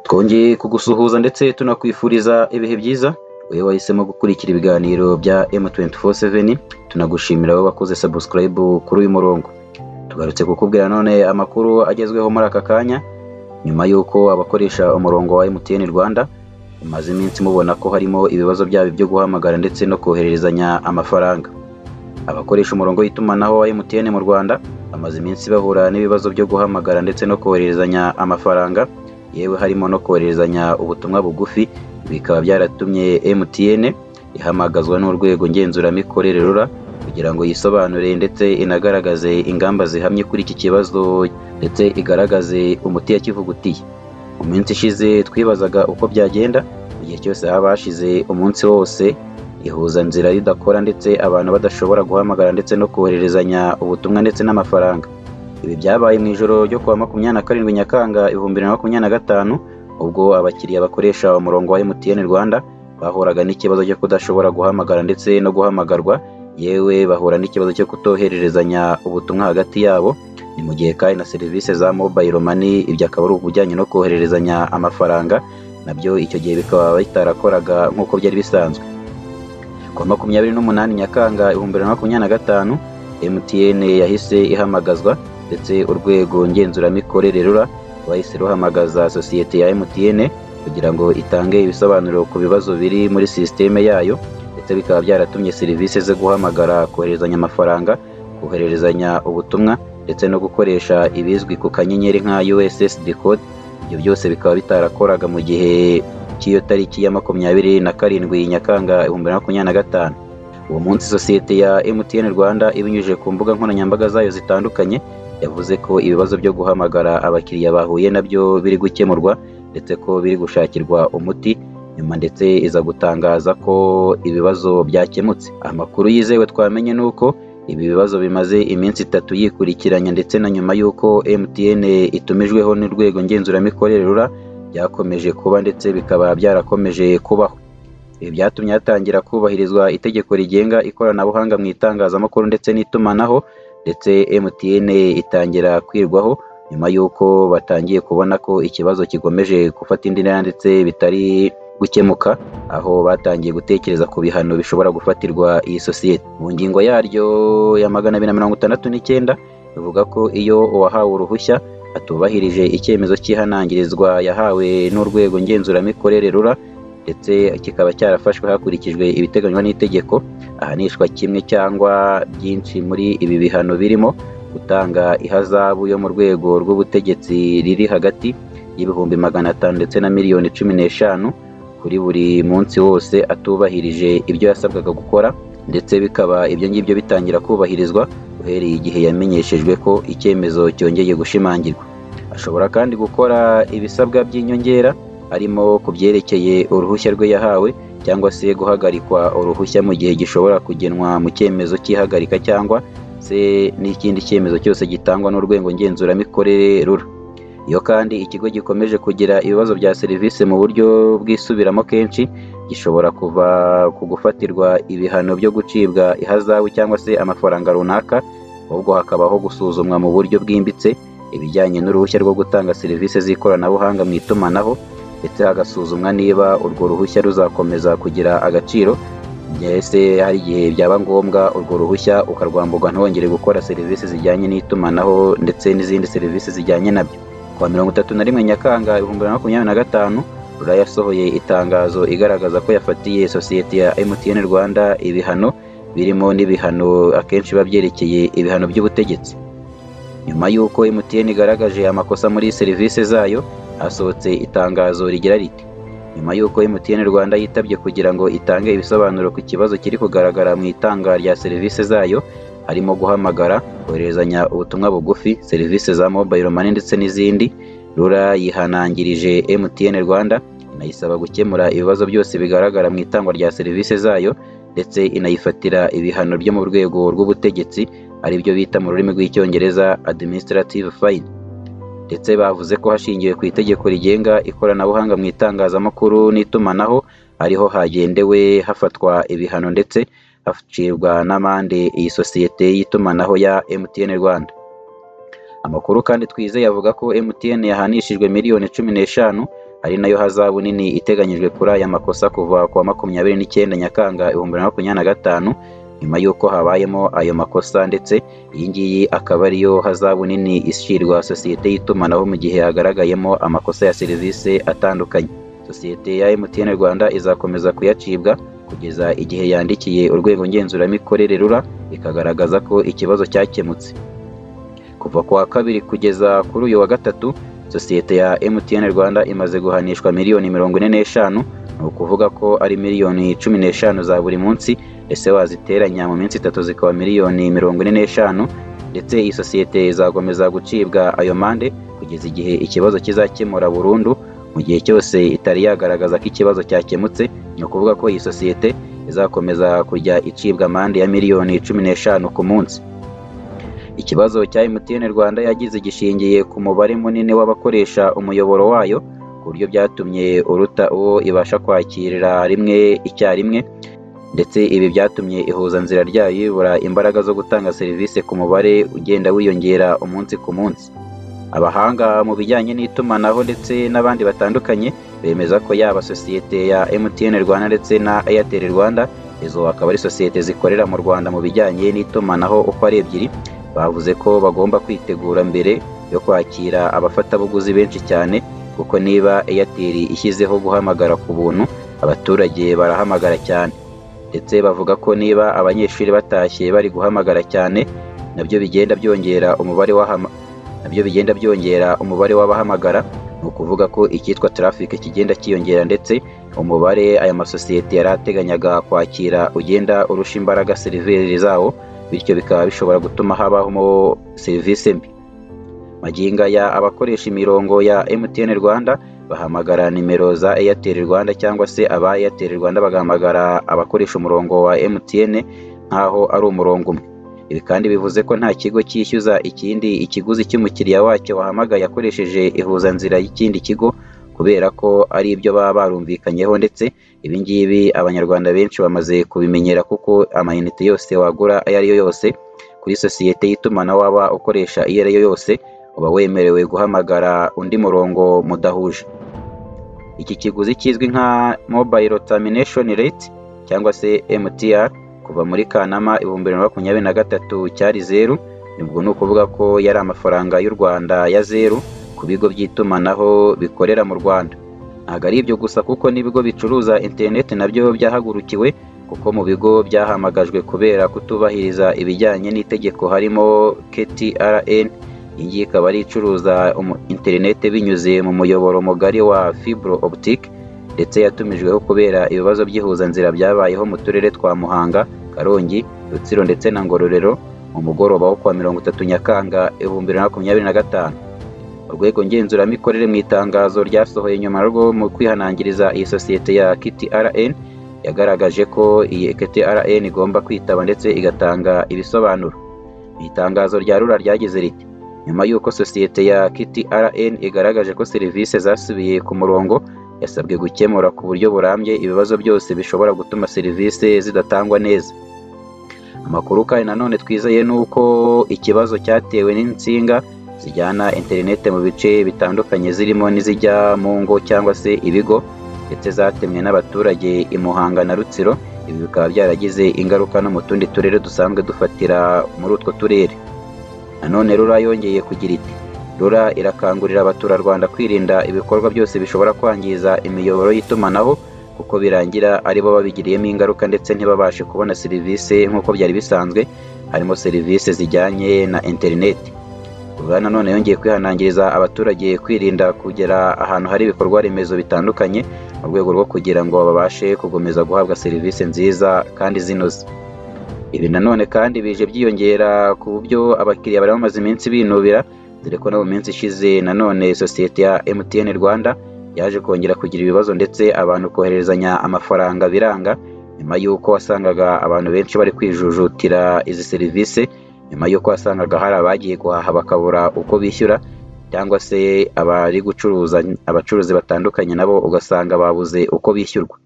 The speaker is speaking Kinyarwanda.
Twongeye kugusuhuza ndetse tunakwifuriza ibihe byiza, wewe wahisemo gukurikira ibiganiro bya M24/7, tunagushimira wowe wakoze subscribe kuri uyu murongo. Tugarutse kukubwira none amakuru agezweho muri aka kanya, nyuma yuko abakoresha umurongo wa MTN Rwanda maze iminsi mubona ko harimo ibibazo byabo byo guhamagara ndetse no kohererezanya amafaranga. Abakoresha umurongo w'itumanaho wa MTN mu Rwanda amaze iminsi bahura n'ibibazo byo guhamagara ndetse no kohererezanya amafaranga, yewe harimo no kohererezanya ubutumwa bugufi. Bikaba byaratumye MTN ihamagazwa n'urwego ngenzuramikorere RURA kugira ngo yisobanure ndetse inagaragaze ingamba zihamye kuri iki kibazo ndetse igaragaze umuti yakivugutiye. Mu minsi ishize twibazaga uko byagenda, igihe cyose haba hashize umunsi wose ihuza nzira ridakora ndetse abantu badashobora guhamagara ndetse no kohererezanya ubutumwa ndetse n'amafaranga. Ibi byabaye mu ijoro ryo kuwa 27 Nyakanga 2025, ubwo abakiriya bakoresha umurongo wa MTN Rwanda bahuraga n'ikibazo cyo kudashobora guhamagara ndetse no guhamagarwa, yewe bahura n'ikibazo cyo kutohererezanya ubutumwa hagati yabo. Ni mu gihe kandi na serivisi za mobile money, ibyo akaba ari ubujyanye no kohererezanya amafaranga, nabyo icyo gihe bikaba bitarakoraga nk'uko byari bisanzwe. Kuwa 28 Nyakanga 2025, MTN yahise ihamagazwa ndetse urwego ngenzuramikorere RURA bahise ruhamagaza sosiyete ya MTN kugira ngo itange ibisobanuro ku bibazo biri muri systeme yayo, ndetse bikaba byaratumye serivisi zo guhamagara, kohererezanya amafaranga, kohererezanya ubutumwa ndetse no gukoresha ibizwi ku kanyenyeri nka USSD code, ibyo byose bikaba bitarakoraga mu gihe cy'iyo tariki ya 27 Nyakanga 2025. Uwo munsi sosiyete ya MTN Rwanda ibinyujije ku mbuga nkoranyambaga zayo zitandukanye yavuze ko ibibazo byo guhamagara abakiriya bahuye nabyo biri gukemurwa ndetse ko biri gushakirwa umuti, nyuma ndetse iza gutangaza ko ibibazo byakemutse. Amakuru yizewe twamenye nuko ibi bibazo bimaze iminsi 3 yikurikiranya ndetse na nyuma yuko MTN itumijweho n'urwego ngenzuramikorere RURA byakomeje kuba ndetse bikaba byarakomeje kubaho. Ibi byatumye hatangira kubahirizwa itegeko rigenga ikoranabuhanga mu itangazamakuru ndetse n'itumanaho, ndetse MTN itangira kwirwaho nyuma yuko batangiye kubona ko ikibazo kigomeje gufata indi ntera ndetse bitari gukemuka, aho batangiye gutekereza ku bihano bishobora gufatirwa iyi sosiyete. Mu ngingo yaryo ya 269 bivuga ko iyo uwahawe uruhushya atubahirije icyemezo cy'ihanangirizwa yahawe n'urwego ngenzuramikorere RURA ndetse kikaba cyarafashwe hakurikijwe ibiteganywa n'itegeko, ahanishwa kimwe cyangwa byinshi muri ibi bihano birimo gutanga ihazabu yo mu rwego rw'ubutegetsi riri hagati y'ibihumbi 500 ndetse na miliyoni 15 kuri buri munsi wose atubahirije ibyo yasabwaga gukora, ndetse bikaba ibyo ngibyo bitangira kubahirizwa uhereye igihe yamenyeshejwe ko icyemezo cyongeye gushimangirwa. Ashobora kandi gukora ibisabwa by'inyongera, harimo kubyerekeye uruhushya rwe yahawe cyangwa se guhagarikwa uruhushya mu gihe gishobora kugenwa mu cyemezo cy'ihagarika cyangwa se n'ikindi cyemezo cyose gitangwa n'urwego ngenzuramikorere RURA. Iyo kandi ikigo gikomeje kugira ibibazo bya serivisi mu buryo bwisubiramo kenshi, gishobora kuva ku gufatirwa ibihano byo gucibwa ihazabu cyangwa se amafaranga runaka, ahubwo hakabaho gusuzumwa mu buryo bwimbitse ibijyanye n'uruhushya rwo gutanga serivisi z'ikoranabuhanga mu itumanaho, ndetse hagasuzumwa niba urwo ruhushya ruzakomeza kugira agaciro, ndetse hari igihe byaba ngombwa urwo ruhushya ukarwamburwa ntwongere gukora serivisi zijyanye n'itumanaho ndetse n'izindi serivisi zijyanye nabyo. Kwa 31 Nyakanga 2025, RURA yasohoye itangazo igaragaza ko yafatiye sosiyete ya MTN Rwanda ibihano birimo n'ibihano akenshi babyerekeye ibihano by'ubutegetsi. Nyuma yuko MTN igaragaje amakosa muri serivisi zayo, hasohotse itangazo rigira riti: nyuma yuko MTN Rwanda yitabye kugira ngo itange ibisobanuro ku kibazo kiri kugaragara mu itanga rya serivisi zayo, harimo guhamagara, kohererezanya ubutumwa bugufi, serivisi za mobile money ndetse n'izindi, RURA yihanangirije MTN Rwanda inayisaba gukemura ibibazo byose bigaragara mu itangwa rya serivisi zayo, ndetse inayifatira ibihano byo mu rwego rw'ubutegetsi, ari byo bita mu rurimi rw'icyongereza administrative fine. Ndetse bavuze ko hashingiwe ku itegeko rigenga ikoranabuhanga mu itangazamakuru n'itumanaho ariho hagendewe hafatwa ibihano ndetse hacibwa n'amande iyi sosiyete y'itumanaho ya MTN Rwanda. Amakuru kandi twizeye avuga ko MTN yahanishijwe miliyoni 15 ari nayo hazabu nini iteganyijwe kuri aya makosa kuva ku wa 29 Nyakanga 2025 nyuma y'uko habayemo ayo makosa, ndetse iyi ngiyi akaba ariyo hazabu nini ishyirwa sosiyete y'itumanaho mu gihe hagaragayemo amakosa ya serivisi atandukanye. Sosiyete ya MTN Rwanda izakomeza kuyacibwa kugeza igihe yandikiye urwego ngenzuramikorere RURA ikagaragaza ko ikibazo cyakemutse. Kuva ku wa kabiri kugeza kuri uyu wa gatatu, sosiyete ya MTN Rwanda imaze guhanishwa miliyoni 45, ni ukuvuga ko ari miliyoni 15 za buri munsi, ese waziteranya mu minsi 3 zikaba miliyoni 45, ndetse iyi sosiyete izakomeza gucibwa ayo mande kugeza igihe ikibazo kizakemura burundu. Mu gihe cyose itari yagaragaza ko ikibazo cyakemutse, ni ukuvuga ko iyi sosiyete izakomeza kujya icibwa amande ya miliyoni 15 ku munsi. Ikibazo cya MTN Rwanda yagize gishingiye ku mubare munini w'abakoresha umuyoboro wayo, ku buryo byatumye uruta uwo ibasha kwakirira rimwe icyarimwe, ndetse ibi byatumye ihuzanzira ryayo yibura imbaraga zo gutanga serivisi ku mubare ugenda wiyongera umunsi ku munsi. Abahanga mu bijyanye n'itumanaho ndetse n'abandi batandukanye bemeza ko yaba sosiyete ya MTN Rwanda ndetse na Airtel Rwanda, izo akaba ari sosiyete zikorera mu Rwanda mu bijyanye n'itumanaho uko ari ebyiri, bavuze ko bagomba kwitegura mbere yo kwakira abafatabuguzi benshi cyane, kuko niba Airtel ishyizeho guhamagara ku buntu, abaturage barahamagara cyane, ndetse bavuga ko niba abanyeshuri batashye bari guhamagara cyane, nabyo bigenda byongera umubare w'abahamagara, ni ukuvuga ko icyitwa traffic kigenda kiyongera, ndetse umubare aya masosiyete yari ateganyaga kwakira ugenda urusha imbaraga seriveri zawo, bityo bikaba bishobora gutuma habaho serivisi mbi. Magingo ya abakoresha imirongo ya MTN Rwanda bahamagara nimero za Airtel Rwanda, cyangwa se aba Airtel Rwanda bagahamagara abakoresha umurongo wa MTN nkaho ari umurongo umwe. Ibi kandi bivuze ko nta kigo cyishyuza ikindi ikiguzi cy'umukiriya wacyo wahamagaye akoresheje ihuzanzira y'ikindi kigo, kubera ko ari ibyo baba barumvikanyeho, ndetse ibi ngibi abanyarwanda benshi bamaze kubimenyera, kuko amayinite yose wagura ayo ari yo yose kuri sosiyete y'itumanaho waba ukoresha iyo ari yo yose, uba wemerewe guhamagara undi murongo mudahuje. Iki kiguzi kizwi nka Mobile Termination Rate cyangwa se MTR kuva muri Kanama 2023 cyari 0, nibwo ni ukuvuga ko yari amafaranga y'u Rwanda ya 0 ku bigo by'itumanaho bikorera mu Rwanda. Ntabwo ari ibyo gusa, kuko n'ibigo bicuruza internet nabyo byahagurukiwe, kuko mu bigo byahamagajwe kubera kutubahiriza ibijyanye n'itegeko harimo KTRN. Iyi ikaba ari icuruza internet binyuze mu muyoboro mugari wa fibre optique, ndetse yatumijweho kubera ibibazo by'ihuzanzira byabayeho mu turere twa Muhanga, Karongi, Rutsiro ndetse na Ngororero mu mugoroba wo kwa 30 Nyakanga 2025. Urwego ngenzuramikorere mu itangazo ryasohoye nyuma rwo mu kwihanangiriza iyi sosiyete ya KTRN yagaragaje ko iyi KTRN igomba kwitaba ndetse igatanga ibisobanuro. Itangazo rya RURA ryagize riti: nyuma y'uko sosiyete ya KTRN igaragaje ko serivisi zasubiye ku murongo, yasabwe gukemura ku buryo burambye ibibazo byose bishobora gutuma serivisi zidatangwa neza. Amakuru kandi nanone twizeye nuko ikibazo cyatewe n'insinga zijyana internet mu bice bitandukanye zirimo n'izijya mu ngo cyangwa se ibigo, ndetse zatemwe n'abaturage i Muhanga na Rutsiro. Ibi bikaba byaragize ingaruka no mu tundi turere dusanzwe dufatira muri utwo turere. Nanone RURA yongeye kugira iti: RURA irakangurira abaturarwanda kwirinda ibikorwa byose bishobora kwangiza imiyoboro y'itumanaho, kuko birangira aribo babigiriyemo ingaruka ndetse ntibabashe kubona serivisi nk'uko byari bisanzwe, harimo serivisi zijyanye na internet. RURA nanone yongeye kwihanangiriza abaturage kwirinda kugera ahantu hari ibikorwa remezo bitandukanye, mu rwego rwo kugira ngo babashe gukomeza guhabwa serivisi nziza kandi zinoze. Ibi nanone kandi bije byiyongera ku byo abakiriya bari bamaze iminsi binubira, dore ko no mu minsi ishize nanone sosiyete ya MTN Rwanda yaje kongera kugira ibibazo, ndetse abantu koherezanya amafaranga biranga, nyuma y'uko wasangaga abantu benshi bari kwijujutira izi serivisi, nyuma y'uko wasangaga hari abagiye guhaha bakabura uko bishyura, cyangwa se abari gucuruza abacuruzi batandukanye nabo ugasanga babuze uko bishyurwa.